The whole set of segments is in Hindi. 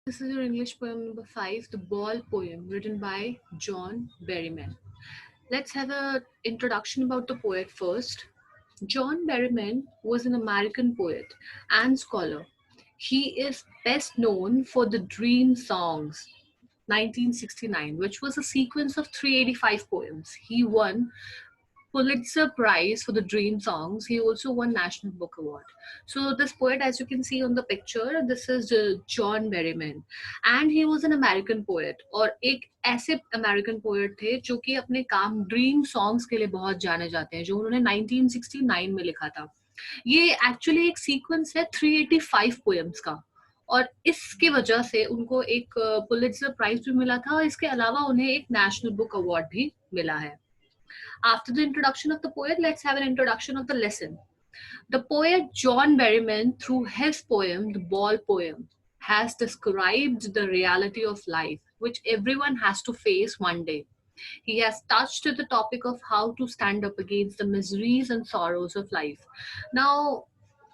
This is your English poem number 5, The Ball Poem, written by John Berryman. Let's have an introduction about the poet first. John Berryman was an American poet and scholar. He is best known for the Dream Songs, 1969, which was a sequence of 385 poems. He won Pulitzer Prize for the Dream Songs. He also won National Book Award. So this poet, as you can see on the picture, this is John Berryman, and he was an American poet. और एक ऐसे अमेरिकन पोएट थे जो कि अपने काम ड्रीम सॉन्ग्स के लिए बहुत जाने जाते हैं, जो उन्होंने 1969 में लिखा था. ये एक्चुअली एक सीक्वेंस है 385 पोएम्स का, और इसकी वजह से उनको एक पुलित्जर प्राइज भी मिला था, और इसके अलावा उन्हें एक नेशनल बुक अवार्ड भी मिला है. After the introduction of the poet, let's have an introduction of the lesson. The poet John Berryman, through his poem, The Ball Poem, has described the reality of life, which everyone has to face one day. He has touched the topic of how to stand up against the miseries and sorrows of life. Now,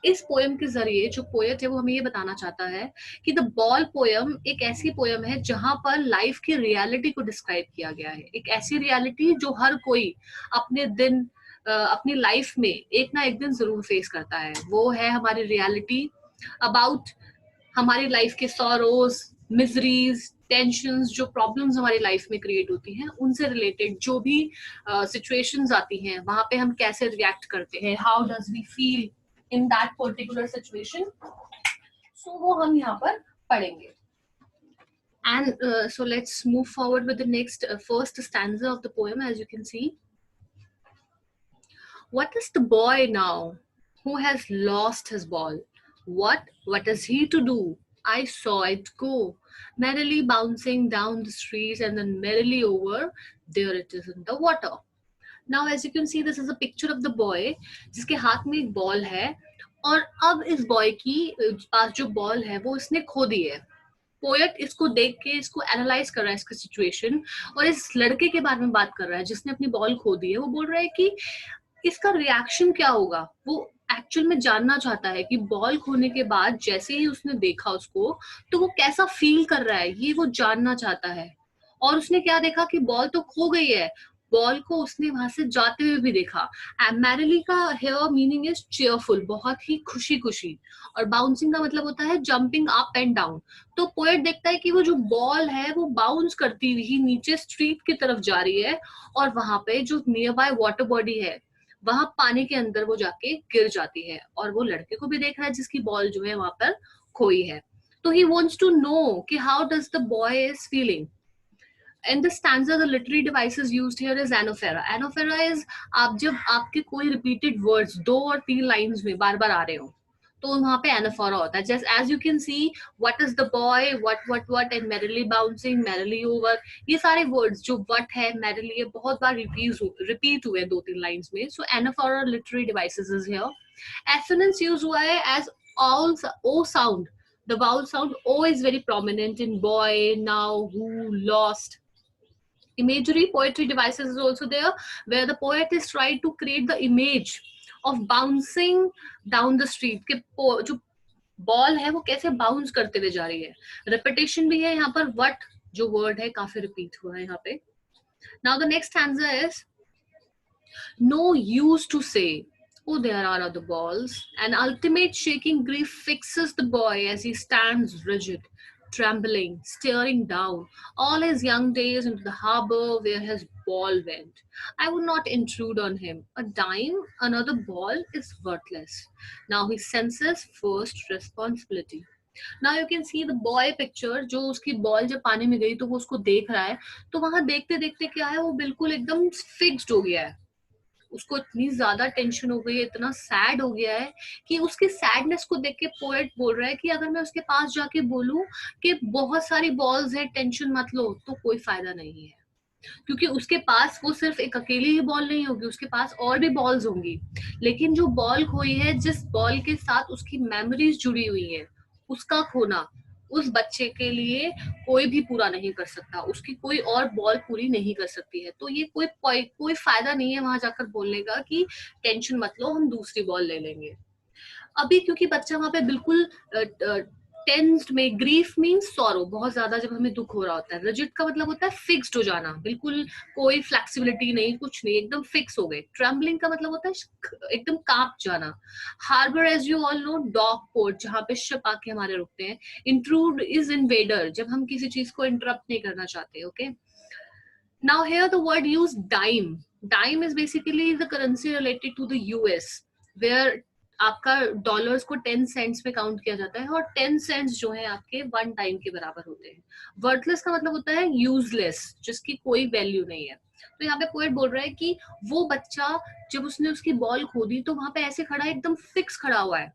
इस पोएम के जरिए जो पोएट है वो हमें ये बताना चाहता है कि द बॉल पोएम एक ऐसी पोएम है जहां पर लाइफ की रियलिटी को डिस्क्राइब किया गया है. एक ऐसी रियलिटी जो हर कोई अपने दिन अपनी लाइफ में एक ना एक दिन जरूर फेस करता है. वो है हमारी रियलिटी अबाउट हमारी लाइफ के सॉरोज, मिजरीज, टेंशंस, जो प्रॉब्लम्स हमारी लाइफ में क्रिएट होती हैं, उनसे रिलेटेड जो भी सिचुएशंस आती हैं, वहां पे हम कैसे रिएक्ट करते हैं, how does we feel in that particular situation. So वो हम यहाँ पर पढ़ेंगे. And so let's move forward with the next first stanza of the poem. As you can see, what is the boy now who has lost his ball? What is he to do? I saw it go merrily bouncing down the streets, and then merrily over there it is in the water. Now as you can see, this is a picture of the boy जिसके हाथ में एक बॉल है, और अब इस बॉय की पास जो बॉल है वो इसने खो दी है. पोएट इसको देख के इसको एनालाइज कर रहा है, इसका सिचुएशन, और इस लड़के के बारे में बात कर रहा है जिसने अपनी बॉल खो दी है. वो बोल रहा है कि इसका रिएक्शन क्या होगा. वो एक्चुअल में जानना चाहता है कि बॉल खोने के बाद जैसे ही उसने देखा उसको, तो वो कैसा फील कर रहा है, ये वो जानना चाहता है. और उसने क्या देखा कि बॉल तो खो गई है. बॉल को उसने वहां से जाते हुए भी देखा. मैरिली का हेयर मीनिंग इज चेयरफुल, बहुत ही खुशी खुशी, और बाउंसिंग का मतलब होता है जंपिंग अप एंड डाउन. तो पोएट देखता है कि वो जो बॉल है वो बाउंस करती हुई नीचे स्ट्रीट की तरफ जा रही है, और वहां पे जो नियर बाय वाटर बॉडी है वहां पानी के अंदर वो जाके गिर जाती है. और वो लड़के को भी देख रहा है जिसकी बॉल जो है वहां पर खोई है. तो ही वॉन्ट्स टू नो कि how does the boy is feeling. In the stanza, the literary devices used here is anaphora. Anaphora is आप जब आपके कोई repeated words 2 और 3 lines में बार बार आ रहे हो, तो वहां पे anaphora होता है. Just as you can see, what is the boy, what and merrily bouncing, merrily over, ये सारे words जो what है, merrily, ये बहुत बार repeat हुए 2-3 lines में. So anaphora literary devices is here. Assonance use हुआ है as all o sound. The vowel sound o is very prominent in boy, now, who, lost. Imagery, poetry devices is also there, where the poet is trying to create the image of bouncing down the street, कि जो बॉल है वो कैसे बाउंस करते हुए जा रही है. रिपीटेशन भी है यहाँ पर, what जो वर्ड है काफी रिपीट हुआ है यहाँ पे. Now the next stanza is, no use to say, oh, there are other balls. An ultimate shaking grief fixes the boy as he stands rigid, trembling, staring down all his young days into the harbor where his ball went. I would not intrude on him. A dime, another ball is worthless. Now he senses first responsibility. Now you can see the boy picture, जो उसकी बॉल जब पानी में गई तो वो उसको देख रहा है. तो वहां देखते देखते क्या है, वो बिल्कुल एकदम फिक्स्ड हो गया है. उसको इतनी ज्यादा टेंशन हो गई है, इतना सैड हो गया है कि उसकी सैडनेस को देख के पोएट बोल रहा है कि अगर मैं उसके पास जाके बोलूं कि बहुत सारी बॉल्स है, टेंशन मत लो, तो कोई फायदा नहीं है. क्योंकि उसके पास वो सिर्फ एक अकेली ही बॉल नहीं होगी, उसके पास और भी बॉल्स होंगी. लेकिन जो बॉल खोई है, जिस बॉल के साथ उसकी मेमोरीज जुड़ी हुई है, उसका खोना उस बच्चे के लिए कोई भी पूरा नहीं कर सकता, उसकी कोई और बॉल पूरी नहीं कर सकती है. तो ये कोई फायदा नहीं है वहां जाकर बोलने का कि टेंशन मत लो, हम दूसरी बॉल ले लेंगे. अभी क्योंकि बच्चा वहां पे बिल्कुल टेंस्ड में, ग्रीफ मीन्स सॉरो, बहुत ज्यादा जब हमें दुख हो रहा होता है। रिजिड का मतलब होता है फिक्स्ड हो जाना, बिल्कुल कोई फ्लेक्सिबिलिटी नहीं, कुछ नहीं, एकदम फिक्स हो गए। ट्रेम्बलिंग का मतलब होता है एकदम कांप जाना। Harbour, as you all know, dock port, जहाँ पे शिप आके हमारे रुकते हैं। इंट्रूड इज इन्वेडर, जब हम किसी चीज को इंटरप्ट नहीं करना चाहते। Okay, now here the word used, dime. Dime is basically the currency related to the US, where आपका डॉलर्स को 10 सेंट्स में काउंट किया जाता है, और 10 सेंट्स जो है आपके 1 टाइम के बराबर होते हैं। वर्थलेस का मतलब होता है यूजलेस, जिसकी कोई वैल्यू नहीं है। तो यहाँ पे पोएट बोल रहा है कि वो बच्चा जब उसने उसकी बॉल खोदी तो वहां पे ऐसे खड़ा है, एकदम फिक्स खड़ा हुआ है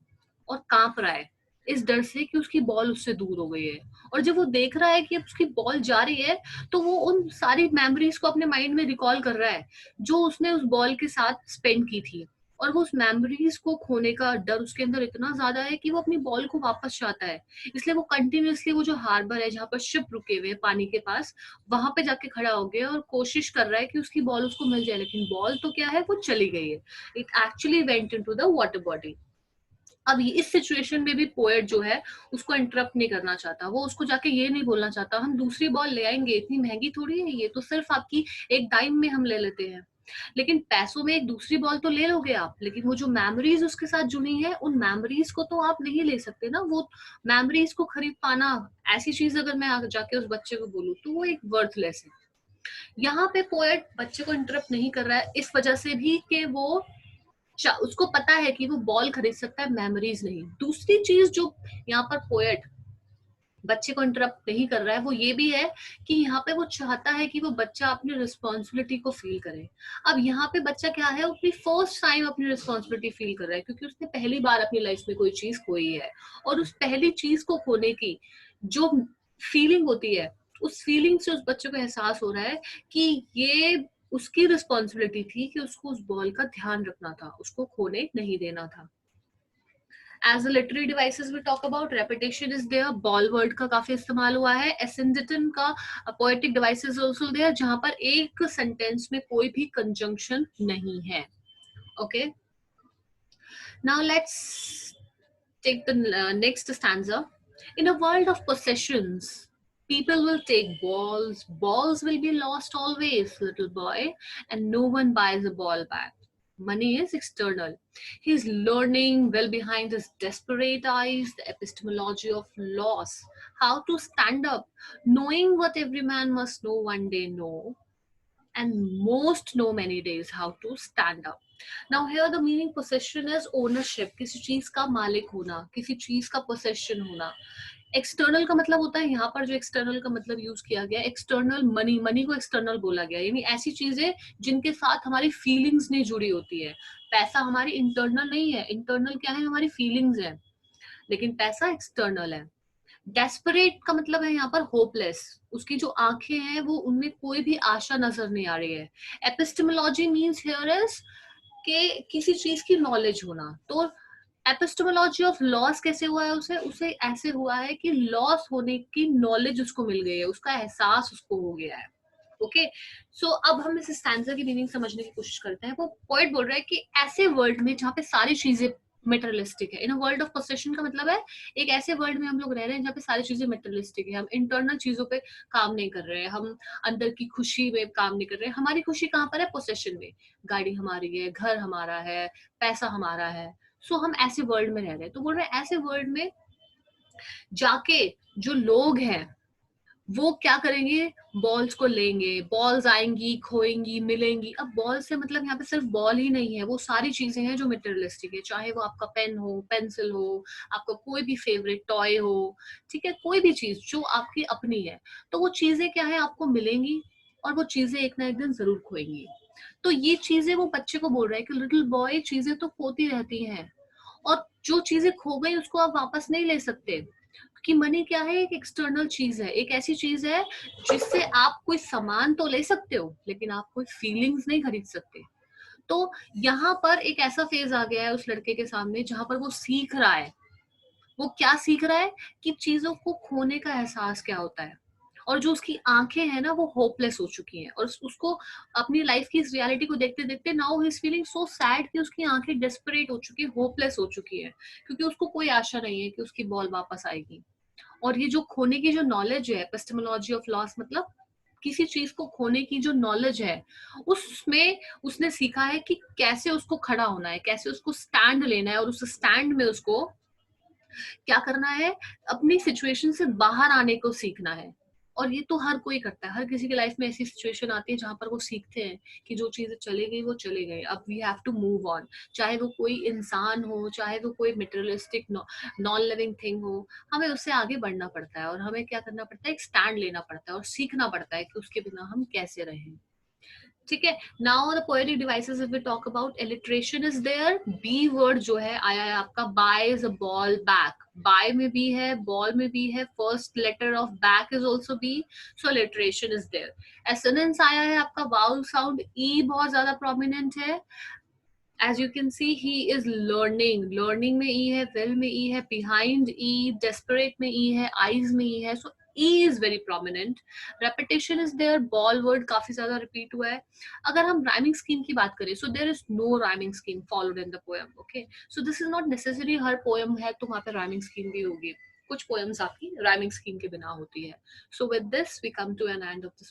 और कांप रहा है इस डर से कि उसकी बॉल उससे दूर हो गई है। और जब वो देख रहा है कि अब उसकी बॉल जा रही है, तो वो उन सारी मेमोरीज को अपने माइंड में रिकॉल कर रहा है जो उसने उस बॉल के साथ स्पेंड की थी। और वो उस मेमोरीज को खोने का डर उसके अंदर इतना ज्यादा है कि वो अपनी बॉल को वापस चाहता है। इसलिए वो कंटिन्यूअसली वो जो हार्बर है जहाँ पर शिप रुके हुए हैं पानी के पास, वहां पे जाके खड़ा हो गया और कोशिश कर रहा है कि उसकी बॉल उसको मिल जाए। लेकिन बॉल तो क्या है, वो चली गई है। It actually went into the water body. अब इस सिचुएशन में भी पोएट जो है उसको इंटरप्ट नहीं करना चाहता। वो उसको जाके ये नहीं बोलना चाहता हम दूसरी बॉल ले आएंगे, इतनी महंगी थोड़ी है, ये तो सिर्फ आपकी एक टाइम में हम ले लेते हैं। लेकिन पैसों में एक दूसरी बॉल तो ले लोगे आप, लेकिन वो जो मेमोरीज उसके साथ जुड़ी है, उन मेमोरीज को तो आप नहीं ले सकते ना। वो मेमोरीज को खरीद पाना, ऐसी चीज अगर मैं आगे जाके उस बच्चे को बोलूँ तो वो एक वर्थलेस है। यहाँ पे पोएट बच्चे को इंटरप्ट नहीं कर रहा है इस वजह से भी कि वो उसको पता है कि वो बॉल खरीद सकता है, मेमोरीज नहीं। दूसरी चीज जो यहाँ पर पोएट बच्चे को इंटरप्ट नहीं कर रहा है वो ये भी है कि यहाँ पे वो चाहता है कि वो बच्चा अपनी रिस्पॉन्सिबिलिटी को फील करे। अब यहाँ पे बच्चा क्या है, अपनी फर्स्ट टाइम अपनी रिस्पॉन्सिबिलिटी फील कर रहा है, क्योंकि उसने पहली बार अपनी लाइफ में कोई चीज खोई है। और उस पहली चीज को खोने की जो फीलिंग होती है, उस फीलिंग से उस बच्चे को एहसास हो रहा है कि ये उसकी रिस्पॉन्सिबिलिटी थी कि उसको उस बॉल का ध्यान रखना था, उसको खोने नहीं देना था। As a literary devices we talk about, repetition is there, ball word का काफी इस्तेमाल हुआ है। एसेंडिटन का पोएटिक डिवाइसेस आल्सो देयर, जहां पर एक सेंटेंस में कोई भी कंजंक्शन नहीं है। Okay, now let's take the next stanza. In a world of possessions, people will take balls. Balls will be lost always, little boy, and no one buys a ball back. Money is external. He's learning well behind his desperate eyes the epistemology of loss, how to stand up, knowing what every man must know one day know, and most know many days how to stand up. Now here the meaning possession is ownership, किसी चीज का मालिक होना, किसी चीज का possession होना। एक्सटर्नल का मतलब होता है, यहाँ पर जो एक्सटर्नल का मतलब यूज किया गया, एक्सटर्नल मनी, मनी को एक्सटर्नल बोला गया, यानी ऐसी चीजें जिनके साथ हमारी फीलिंग्स नहीं जुड़ी होती है। पैसा हमारी इंटरनल नहीं है, इंटरनल क्या है, हमारी फीलिंग्स है, लेकिन पैसा एक्सटर्नल है। डेस्परेट का मतलब है यहाँ पर होपलेस, उसकी जो आंखें हैं वो उनमें कोई भी आशा नजर नहीं आ रही है। एपिस्टेमोलॉजी मींस हियर इज के किसी चीज की नॉलेज होना। तो एपिस्टेमोलॉजी ऑफ लॉस कैसे हुआ है, उसे उसे ऐसे हुआ है कि लॉस होने की नॉलेज उसको मिल गई है, उसका एहसास उसको हो गया है। ओके, सो अब हम इस स्टैंजा की मीनिंग समझने की कोशिश करते हैं। वो पॉइंट बोल रहा है कि ऐसे वर्ल्ड में जहाँ पे सारी चीजें मेटेरियलिस्टिक है, इन अ वर्ल्ड ऑफ पोसेशन का मतलब है एक ऐसे वर्ल्ड में हम लोग रह रहे हैं जहाँ पे सारी चीजें मेटेरियलिस्टिक है, हम इंटरनल चीजों पे काम नहीं कर रहे हैं, हम अंदर की खुशी में काम नहीं कर रहे हैं। हमारी खुशी कहाँ पर है, पोसेशन में, गाड़ी हमारी है, घर हमारा है, पैसा हमारा है। सो हम ऐसे वर्ल्ड में रह रहे हैं। तो बोल रहे हैं ऐसे वर्ल्ड में जाके जो लोग हैं वो क्या करेंगे, बॉल्स को लेंगे, बॉल्स आएंगी, खोएंगी, मिलेंगी। अब बॉल से मतलब यहाँ पे सिर्फ बॉल ही नहीं है, वो सारी चीजें हैं जो मटेरियलिस्टिक है, चाहे वो आपका पेन हो, पेंसिल हो, आपका कोई भी फेवरेट टॉय हो, ठीक है, कोई भी चीज जो आपकी अपनी है। तो वो चीजें क्या है, आपको मिलेंगी और वो चीजें एक ना एक दिन जरूर खोएंगी। तो ये चीजें वो बच्चे को बोल रहा है कि लिटिल बॉय, चीजें तो खोती रहती हैं, और जो चीजें खो गई उसको आप वापस नहीं ले सकते। कि मनी क्या है, एक एक्सटर्नल चीज है, एक ऐसी चीज है जिससे आप कोई सामान तो ले सकते हो लेकिन आप कोई फीलिंग्स नहीं खरीद सकते। तो यहाँ पर एक ऐसा फेज आ गया है उस लड़के के सामने जहां पर वो सीख रहा है। वो क्या सीख रहा है कि चीजों को खोने का एहसास क्या होता है। और जो उसकी आंखें हैं ना वो होपलेस हो चुकी हैं, और उसको अपनी लाइफ की इस रियलिटी को देखते देखते now he is feeling so sad कि उसकी आंखें डेस्परेट हो चुकी है, होपलेस हो चुकी है, क्योंकि उसको कोई आशा नहीं है कि उसकी बॉल वापस आएगी। और ये जो खोने की जो नॉलेज है, एपिस्टेमोलॉजी ऑफ लॉस मतलब किसी चीज को खोने की जो नॉलेज है, उसमें उसने सीखा है कि कैसे उसको खड़ा होना है, कैसे उसको स्टैंड लेना है, और उस स्टैंड में उसको क्या करना है, अपनी सिचुएशन से बाहर आने को सीखना है। और ये तो हर कोई करता है, हर किसी की लाइफ में ऐसी सिचुएशन आती है जहां पर वो सीखते हैं कि जो चीजें चले गई वो चले गई, अब we have to move on. चाहे वो कोई इंसान हो, चाहे वो कोई मटेरियलिस्टिक नॉन लिविंग थिंग हो, हमें उससे आगे बढ़ना पड़ता है और हमें क्या करना पड़ता है, एक स्टैंड लेना पड़ता है और सीखना पड़ता है कि उसके बिना हम कैसे रहें। ठीक है। Now the poetic devices if we talk about, alliteration is there. B word जो है आया है आपका, by is a ball back, by में भी है, बॉल में भी है, first letter of back is also B, so alliteration is there. Assonance आया है आपका, वाउल साउंड ई बहुत ज्यादा प्रोमिनेंट है। As you can see he is learning, learning में ई है, विल में ई है, बिहाइंड ई, डेस्परेट में ई है, आईज में ई है, so E is very prominent. Repetition is there, ball word काफी ज्यादा रिपीट हुआ है। अगर हम राइमिंग स्कीम की बात करें, so there is no rhyming scheme followed in the poem, okay. So this is not necessary हर पोएम है तो वहां पे राइमिंग स्कीम भी होगी, कुछ पोएम्स आपकी राइमिंग स्कीम के बिना होती है। So with this we come to an end of this